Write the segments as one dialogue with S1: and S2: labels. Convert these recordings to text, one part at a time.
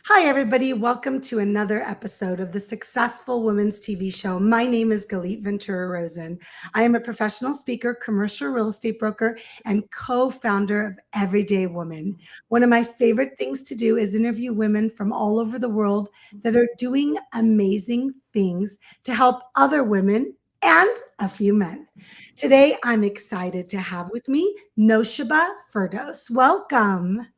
S1: Hi, everybody. Welcome to another episode of the Successful Women's TV show. My name is Galit Ventura-Rozen. I am a professional speaker, commercial real estate broker, and co-founder of Everyday Woman. One of my favorite things to do is interview women from all over the world that are doing amazing things to help other women and a few men. Today, I'm excited to have with me Naowshaba Ferdous. Welcome.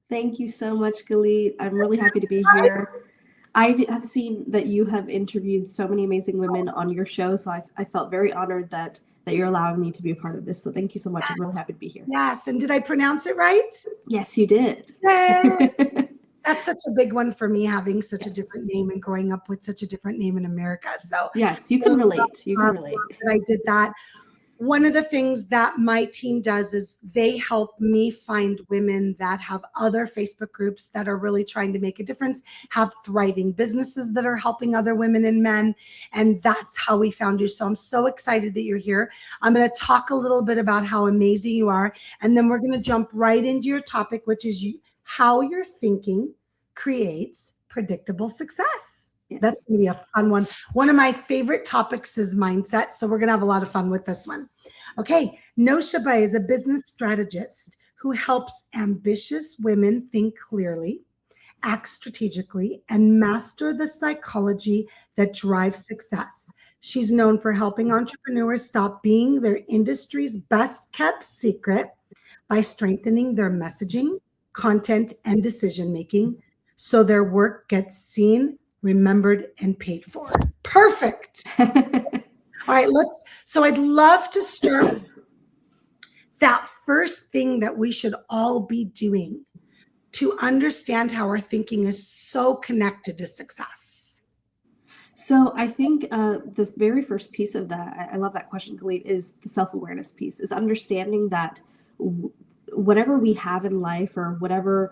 S2: Thank you so much, Galit. I'm really happy to be here. I have seen that you have interviewed so many amazing women on your show, so I felt very honored that you're allowing me to be a part of this. So thank you so much. I'm really happy to be here.
S1: Yes, and did I pronounce it right?
S2: Yes, you did.
S1: Yay. That's such a big one for me, having such a different name and growing up with such a different name in America. So
S2: yes, you can relate. You can relate.
S1: I did that. One of the things that my team does is they help me find women that have other Facebook groups that are really trying to make a difference, have thriving businesses that are helping other women and men. And that's how we found you. So I'm so excited that you're here. I'm going to talk a little bit about how amazing you are. And then we're going to jump right into your topic, which is how your thinking creates predictable success. Yes. That's going to be a fun one. One of my favorite topics is mindset. So we're going to have a lot of fun with this one. Okay. Naowshaba is a business strategist who helps ambitious women think clearly, act strategically, and master the psychology that drives success. She's known for helping entrepreneurs stop being their industry's best kept secret by strengthening their messaging, content, and decision-making so their work gets seen, remembered, and paid for. Perfect. All right, so I'd love to start with that first thing that we should all be doing to understand how our thinking is so connected to success.
S2: So I think the very first piece of that, I love that question, Galit, is the self-awareness piece, is understanding that whatever we have in life or whatever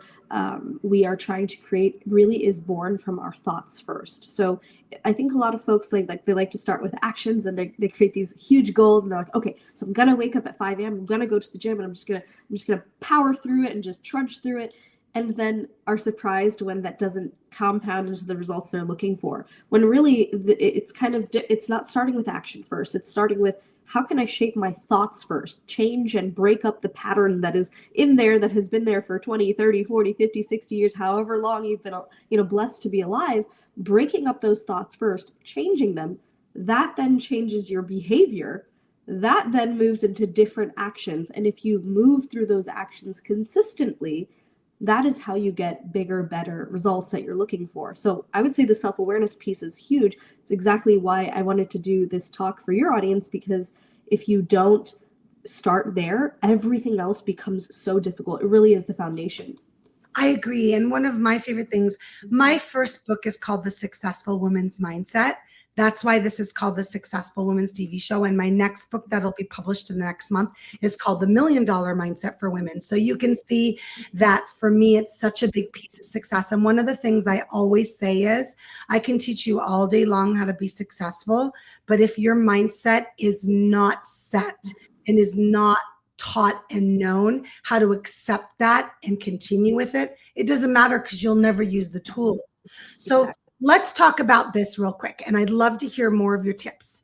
S2: we are trying to create really is born from our thoughts first. So I think a lot of folks they like to start with actions, and they create these huge goals, and they're like, okay, so I'm gonna wake up at 5 a.m. I'm gonna go to the gym, and I'm just gonna power through it and just trudge through it, and then are surprised when that doesn't compound into the results they're looking for. When really it's not starting with action first. It's starting with, how can I shape my thoughts first, change and break up the pattern that is in there, that has been there for 20, 30, 40, 50, 60 years, however long you've been, blessed to be alive, breaking up those thoughts first, changing them. That then changes your behavior. That then moves into different actions. And if you move through those actions consistently, that is how you get bigger, better results that you're looking for. So I would say the self-awareness piece is huge. It's exactly why I wanted to do this talk for your audience, because if you don't start there, everything else becomes so difficult. It really is the foundation.
S1: I agree. And one of my favorite things, my first book is called The Successful Woman's Mindset. That's why this is called the Successful Women's TV show. And my next book that'll be published in the next month is called The $1 Million Mindset for Women. So you can see that for me, it's such a big piece of success. And one of the things I always say is, I can teach you all day long how to be successful, but if your mindset is not set and is not taught and known how to accept that and continue with it, it doesn't matter, because you'll never use the tools. So exactly. Let's talk about this real quick, and I'd love to hear more of your tips.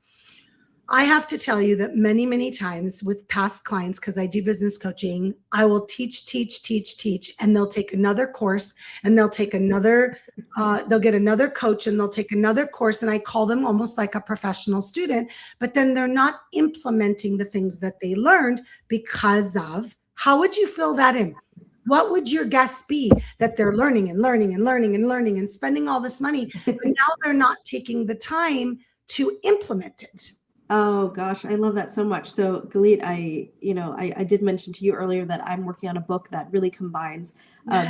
S1: I have to tell you that many, many times with past clients, because I do business coaching, I will teach, and they'll take another course, and they'll take another, they'll get another coach, and they'll take another course, and I call them almost like a professional student, but then they're not implementing the things that they learned because of, how would you fill that in? What would your guess be that they're learning and spending all this money, but now they're not taking the time to implement it?
S2: Oh gosh, I love that so much. So Galit, I did mention to you earlier that I'm working on a book that really combines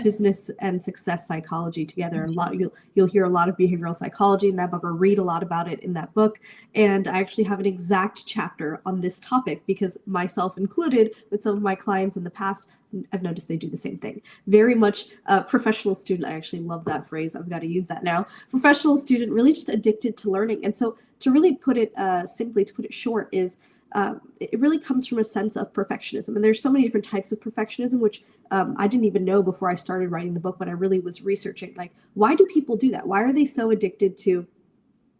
S2: business and success psychology together. And you'll hear a lot of behavioral psychology in that book, or read a lot about it in that book. And I actually have an exact chapter on this topic, because myself included, with some of my clients in the past, I've noticed they do the same thing. Very much a professional student. I actually love that phrase. I've got to use that now. Professional student, really just addicted to learning. And so to really put it simply, to put it short, is it really comes from a sense of perfectionism. And there's so many different types of perfectionism, which I didn't even know before I started writing the book, when I really was researching, like, why do people do that? Why are they so addicted to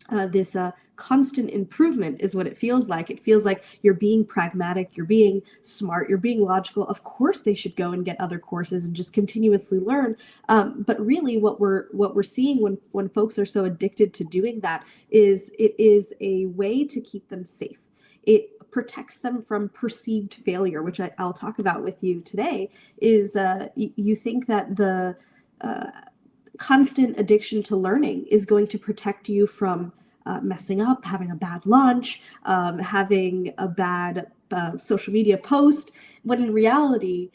S2: this constant improvement is what it feels like. It feels like you're being pragmatic, you're being smart, you're being logical. Of course, they should go and get other courses and just continuously learn. But really, what we're seeing when folks are so addicted to doing that is it is a way to keep them safe. It protects them from perceived failure, which I'll talk about with you today. Is you think that the constant addiction to learning is going to protect you from messing up, having a bad lunch, having a bad social media post, when in reality,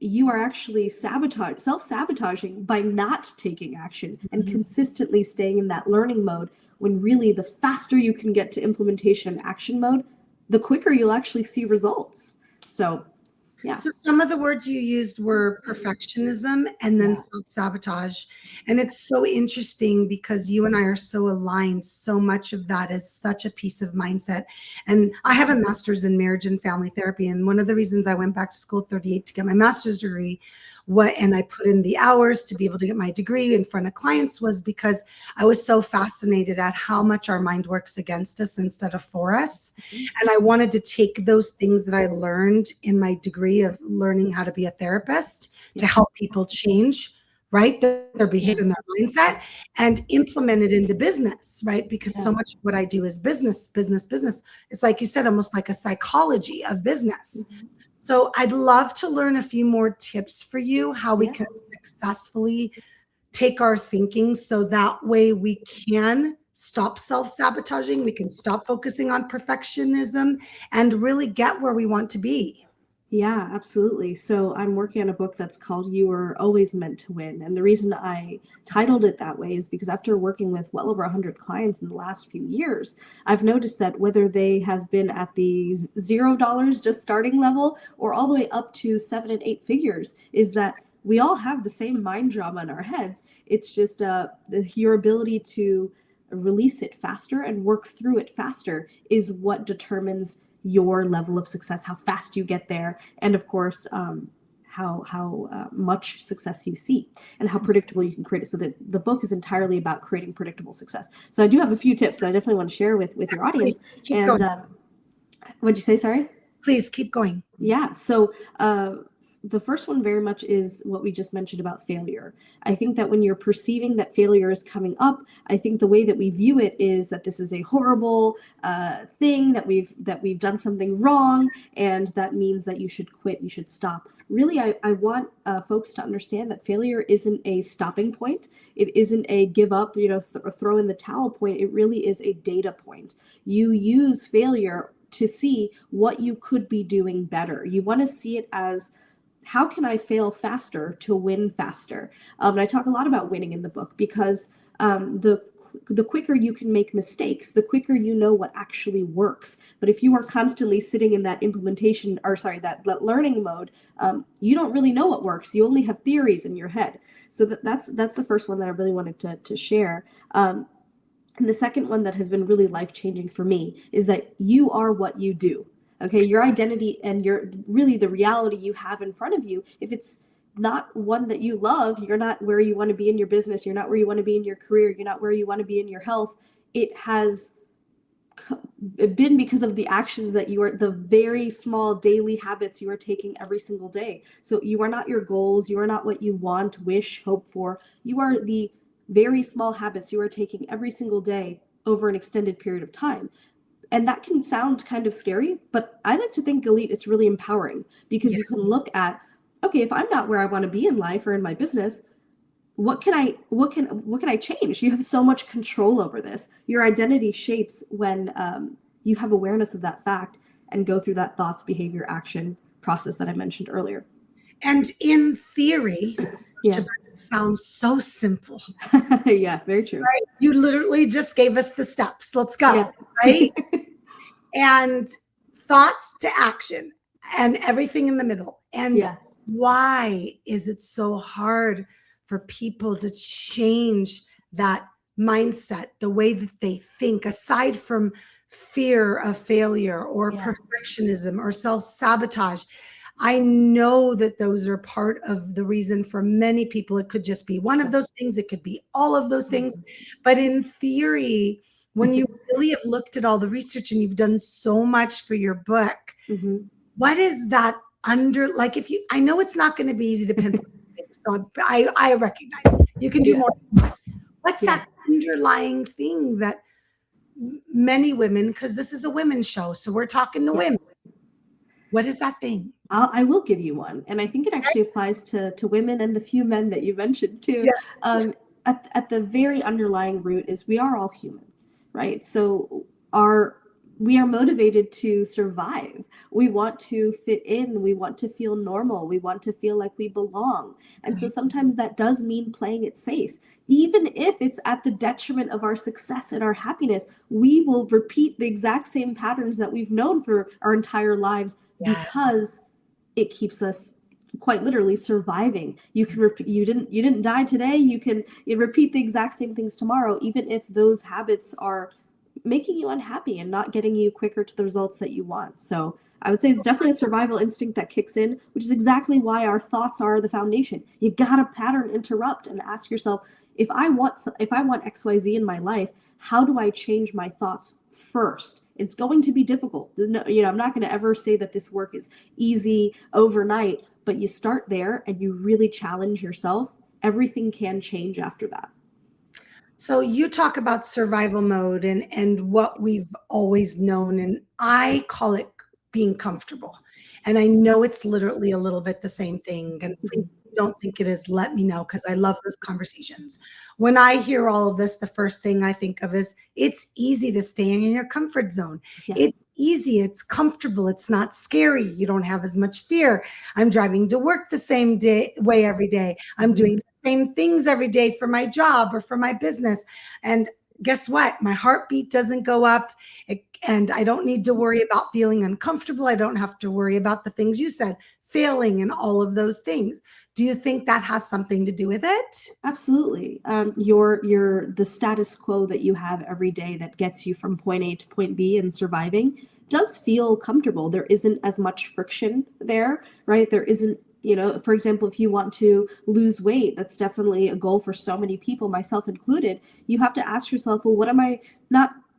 S2: you are actually self-sabotaging by not taking action and consistently staying in that learning mode, when really the faster you can get to implementation and action mode, the quicker you'll actually see results. So yeah.
S1: So some of the words you used were perfectionism and then self-sabotage. And it's so interesting because you and I are so aligned. So much of that is such a piece of mindset. And I have a master's in marriage and family therapy. And one of the reasons I went back to school at 38 to get my master's degree, and I put in the hours to be able to get my degree in front of clients, was because I was so fascinated at how much our mind works against us instead of for us. And I wanted to take those things that I learned in my degree of learning how to be a therapist to help people change, right, their behavior and their mindset, and implement it into business, right? Because so much of what I do is business. It's like you said, almost like a psychology of business. So I'd love to learn a few more tips for you, how we can successfully take our thinking so that way we can stop self-sabotaging, we can stop focusing on perfectionism, and really get where we want to be.
S2: Yeah, absolutely. So I'm working on a book that's called You Were Always Meant to Win. And the reason I titled it that way is because after working with well over 100 clients in the last few years, I've noticed that whether they have been at the $0 just starting level or all the way up to 7 and 8 figures, is that we all have the same mind drama in our heads. It's just your ability to release it faster and work through it faster is what determines your level of success, how fast you get there, and of course, how much success you see and how predictable you can create it. So that the book is entirely about creating predictable success. So I do have a few tips that I definitely want to share with your audience. And what'd you say? Sorry?
S1: Please keep going.
S2: Yeah. So the first one very much is what we just mentioned about failure. I think that when you're perceiving that failure is coming up, I think the way that we view it is that this is a horrible thing, that we've done something wrong, and that means that you should quit, you should stop. Really, I want folks to understand that failure isn't a stopping point. It isn't a give up, throw in the towel point. It really is a data point. You use failure to see what you could be doing better. You want to see it as, how can I fail faster to win faster? And I talk a lot about winning in the book because the quicker you can make mistakes, the quicker you know what actually works. But if you are constantly sitting in that that learning mode, you don't really know what works. You only have theories in your head. So that's the first one that I really wanted to share. And the second one that has been really life-changing for me is that you are what you do. Okay, your identity and really the reality you have in front of you, if it's not one that you love, you're not where you want to be in your business, you're not where you want to be in your career, you're not where you want to be in your health, it has been because of the actions that the very small daily habits you are taking every single day. So you are not your goals, you are not what you want, wish, hope for, you are the very small habits you are taking every single day over an extended period of time. And that can sound kind of scary, but I like to think, Galit, it's really empowering because you can look at, okay, if I'm not where I want to be in life or in my business, what can I change? You have so much control over this. Your identity shapes when you have awareness of that fact and go through that thoughts, behavior, action process that I mentioned earlier.
S1: And in theory, it sounds so simple.
S2: Yeah, very true.
S1: Right? You literally just gave us the steps. Let's go. Right? And thoughts to action and everything in the middle. And why is it so hard for people to change that mindset, the way that they think, aside from fear of failure or
S2: Yeah.
S1: perfectionism or self-sabotage. I know that those are part of the reason for many people. It could just be one of those things. It could be all of those things. But in theory, when you really have looked at all the research and you've done so much for your book, what is that like if you, I know it's not going to be easy to pinpoint, so I recognize you can do more. What's that underlying thing that many women, because this is a women's show, so we're talking to women. What is that thing?
S2: I will give you one. And I think it actually applies to women and the few men that you mentioned too. At the very underlying root is we are all human, right? So we are motivated to survive. We want to fit in. We want to feel normal. We want to feel like we belong. And so sometimes that does mean playing it safe. Even if it's at the detriment of our success and our happiness, we will repeat the exact same patterns that we've known for our entire lives because it keeps us quite literally surviving. You can you didn't die today. You repeat the exact same things tomorrow, even if those habits are making you unhappy and not getting you quicker to the results that you want. So I would say it's definitely a survival instinct that kicks in, which is exactly why our thoughts are the foundation. You gotta pattern interrupt and ask yourself, if I want XYZ in my life, how do I change my thoughts first? It's going to be difficult. I'm not going to ever say that this work is easy overnight, but you start there and you really challenge yourself. Everything can change after that.
S1: So you talk about survival mode and what we've always known, and I call it being comfortable. And I know it's literally a little bit the same thing. And please don't think it is, let me know, because I love those conversations. When I hear all of this, the first thing I think of is it's easy to stay in your comfort zone. It's easy, it's comfortable, it's not scary. You don't have as much fear. I'm driving to work the same way every day. I'm doing the same things every day for my job or for my business. And guess what? My heartbeat doesn't go up, and I don't need to worry about feeling uncomfortable. I don't have to worry about the things you said, failing and all of those things. Do you think that has something to do with it?
S2: Absolutely. The status quo that you have every day that gets you from point A to point B and surviving does feel comfortable. There isn't as much friction there, right? There isn't, for example, if you want to lose weight, that's definitely a goal for so many people, myself included. You have to ask yourself, well,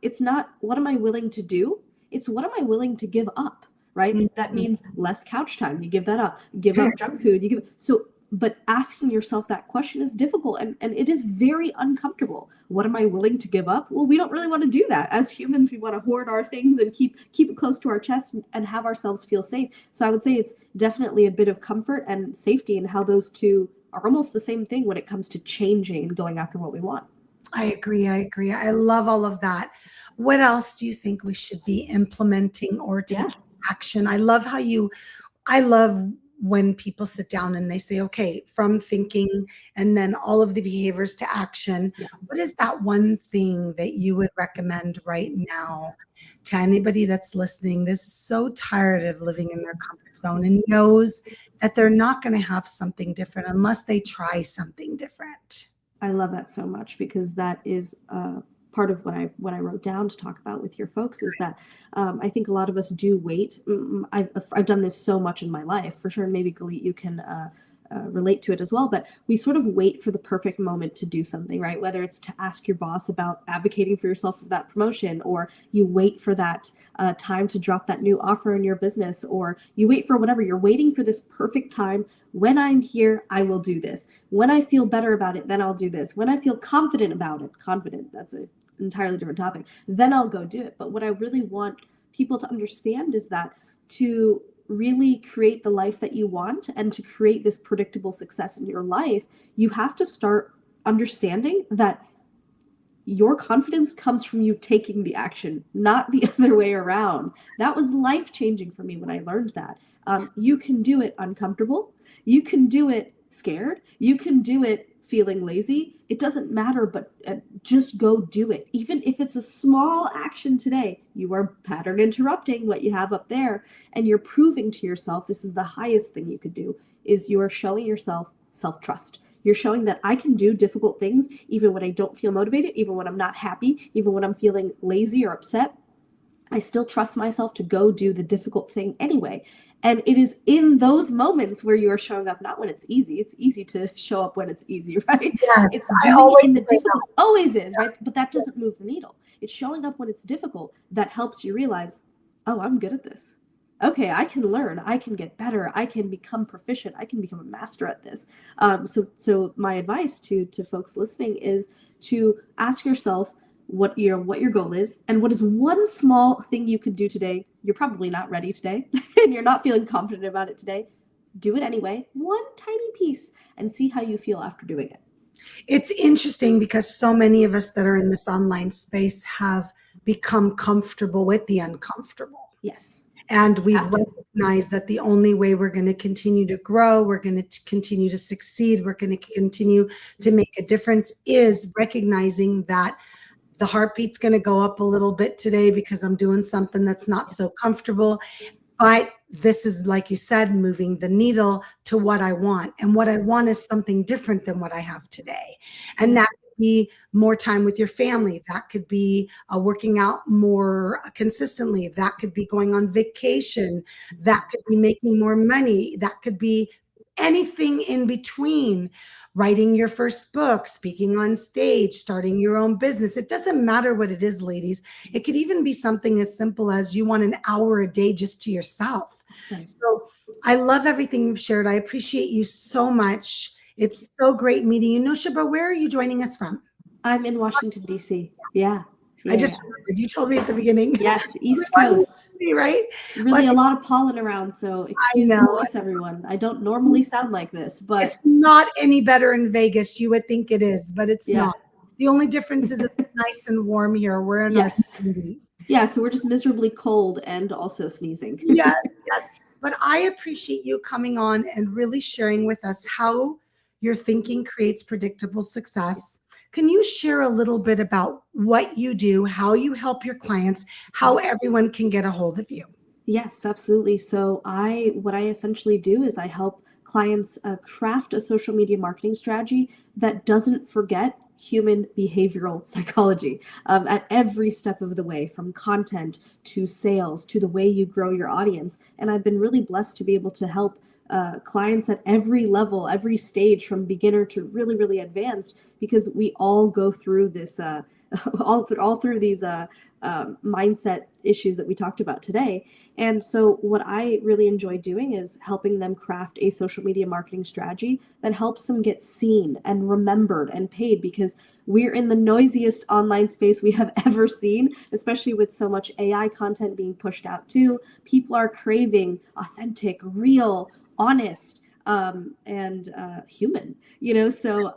S2: it's not what am I willing to do? It's what am I willing to give up? Right? That means less couch time. You give that up. Give up junk food. But asking yourself that question is difficult and it is very uncomfortable. What am I willing to give up? Well, we don't really want to do that. As humans, we want to hoard our things and keep it close to our chest and have ourselves feel safe. So I would say it's definitely a bit of comfort and safety, and how those two are almost the same thing when it comes to changing and going after what we want.
S1: I agree. I love all of that. What else do you think we should be implementing or taking action? I love when people sit down and they say, okay, from thinking and then all of the behaviors to action. What is that one thing that you would recommend right now to anybody that's listening? This is so tired of living in their comfort zone and knows that they're not going to have something different unless they try something different.
S2: I love that so much, because that is part of what I wrote down to talk about with your folks is that I think a lot of us do wait. I've done this so much in my life, for sure. Maybe Galit, you can relate to it as well. But we sort of wait for the perfect moment to do something, right? Whether it's to ask your boss about advocating for yourself for that promotion, or you wait for that time to drop that new offer in your business, or you wait for whatever. You're waiting for this perfect time. When I'm here, I will do this. When I feel better about it, then I'll do this. When I feel confident about it, that's an entirely different topic, then I'll go do it. But what I really want people to understand is that to really create the life that you want and to create this predictable success in your life, you have to start understanding that your confidence comes from you taking the action, not the other way around. That was life-changing for me when I learned that. You can do it uncomfortable. You can do it scared. You can do it feeling lazy. It doesn't matter, but just go do it. Even if it's a small action today, you are pattern interrupting what you have up there, and you're proving to yourself, this is the highest thing you could do, is you're showing yourself self-trust. You're showing that I can do difficult things even when I don't feel motivated, even when I'm not happy, even when I'm feeling lazy or upset. I still trust myself to go do the difficult thing anyway. And it is in those moments where you are showing up, not when it's easy. It's easy to show up when it's easy, right?
S1: Yes,
S2: It's
S1: I
S2: doing
S1: always
S2: it in the
S1: say that.
S2: difficult, always is, right? But that doesn't move the needle. It's showing up when it's difficult that helps you realize, oh, I'm good at this. Okay, I can learn. I can get better. I can become proficient. I can become a master at this. So my advice to folks listening is to ask yourself what your goal is, and what is one small thing you could do today. You're probably not ready today, and you're not feeling confident about it today. Do it anyway, one tiny piece, and see how you feel after doing it.
S1: It's interesting because so many of us that are in this online space have become comfortable with the uncomfortable.
S2: Yes.
S1: And we've
S2: Have to.
S1: recognized that the only way we're going to continue to grow, we're going to continue to succeed, we're going to continue to make a difference is recognizing that the heartbeat's going to go up a little bit today because I'm doing something that's not so comfortable. But this is, like you said, moving the needle to what I want. And what I want is something different than what I have today. And that could be more time with your family. That could be working out more consistently. That could be going on vacation. That could be making more money. That could be anything in between. Writing your first book, speaking on stage, starting your own business. It doesn't matter what it is, ladies. It could even be something as simple as you want an hour a day just to yourself.
S2: Right.
S1: So I love everything you've shared. I appreciate you so much. It's so great meeting you. Naowshaba, where are you joining us from?
S2: I'm in Washington, D.C. Yeah.
S1: I just remembered. You told me at the beginning.
S2: Yes, East Coast.
S1: Right?
S2: Really a lot of pollen around, so excuse the voice, everyone. I don't normally sound like this, but
S1: it's not any better in Vegas. You would think it is, but it's not. The only difference is it's nice and warm here. We're in our 70s.
S2: Yeah, so we're just miserably cold and also sneezing.
S1: Yes. But I appreciate you coming on and really sharing with us how your thinking creates predictable success. Can you share a little bit about what you do, how you help your clients, how everyone can get a hold of you?
S2: Yes, absolutely. So what I essentially do is I help clients craft a social media marketing strategy that doesn't forget human behavioral psychology at every step of the way, from content to sales to the way you grow your audience. And I've been really blessed to be able to help clients at every level, every stage, from beginner to really, really advanced, because we all go through this, all through these mindset issues that we talked about today. And so what I really enjoy doing is helping them craft a social media marketing strategy that helps them get seen and remembered and paid, because we're in the noisiest online space we have ever seen, especially with so much AI content being pushed out too. People are craving authentic, real, honest, and human, so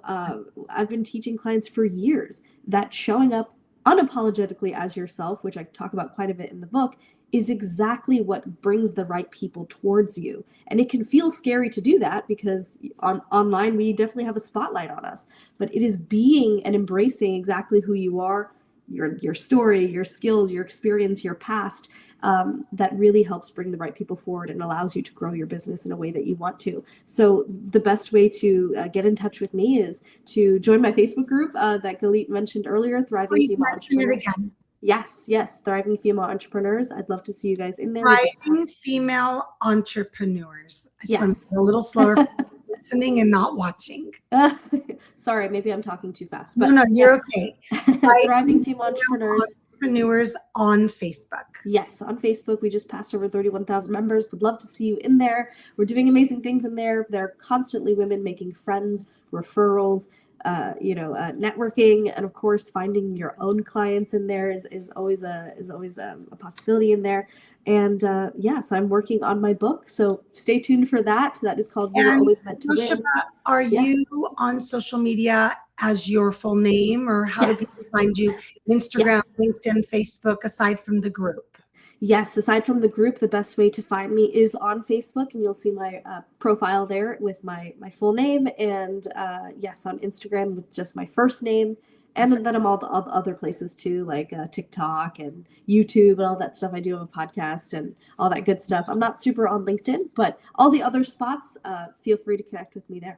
S2: I've been teaching clients for years that showing up unapologetically as yourself, which I talk about quite a bit in the book, is exactly what brings the right people towards you. And it can feel scary to do that because online we definitely have a spotlight on us, but it is being and embracing exactly who you are, your story, your skills, your experience, your past, that really helps bring the right people forward and allows you to grow your business in a way that you want to. So the best way to get in touch with me is to join my Facebook group that Galit mentioned earlier, Thriving Female Entrepreneurs. Again. Yes, Thriving Female Entrepreneurs. I'd love to see you guys in there.
S1: Thriving Female Entrepreneurs.
S2: Yes.
S1: A little slower listening and not watching.
S2: Sorry, maybe I'm talking too fast. But
S1: no, you're okay.
S2: Thriving Female Entrepreneurs
S1: on Facebook.
S2: Yes, on Facebook. We just passed over 31,000 members. Would love to see you in there. We're doing amazing things in there. There are constantly women making friends, referrals, networking, and of course, finding your own clients in there is always a possibility in there. And so I'm working on my book, so stay tuned for that. That is called "You Were Always Meant to Win."
S1: Are you on social media as your full name, or how do people find you? Instagram, LinkedIn, Facebook, aside from the group?
S2: Yes, aside from the group, the best way to find me is on Facebook, and you'll see my profile there with my full name, and on Instagram with just my first name. And then I'm all the other places too, like TikTok and YouTube and all that stuff. I do have a podcast and all that good stuff. I'm not super on LinkedIn, but all the other spots, feel free to connect with me there.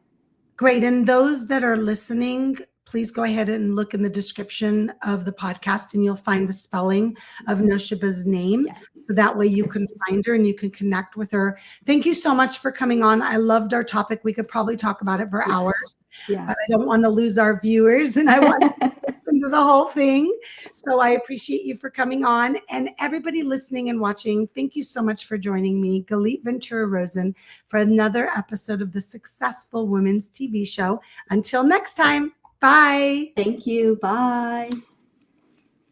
S1: Great. And those that are listening, please go ahead and look in the description of the podcast and you'll find the spelling of Naowshaba's name.
S2: Yes.
S1: So that way you can find her and you can connect with her. Thank you so much for coming on. I loved our topic. We could probably talk about it for hours,
S2: Yes.
S1: but I don't want to lose our viewers and I want to listen to the whole thing. So I appreciate you for coming on, and everybody listening and watching. Thank you so much for joining me, Galit Ventura-Rozen, for another episode of the Successful Women's TV show. Until next time, bye.
S2: Thank you. Bye.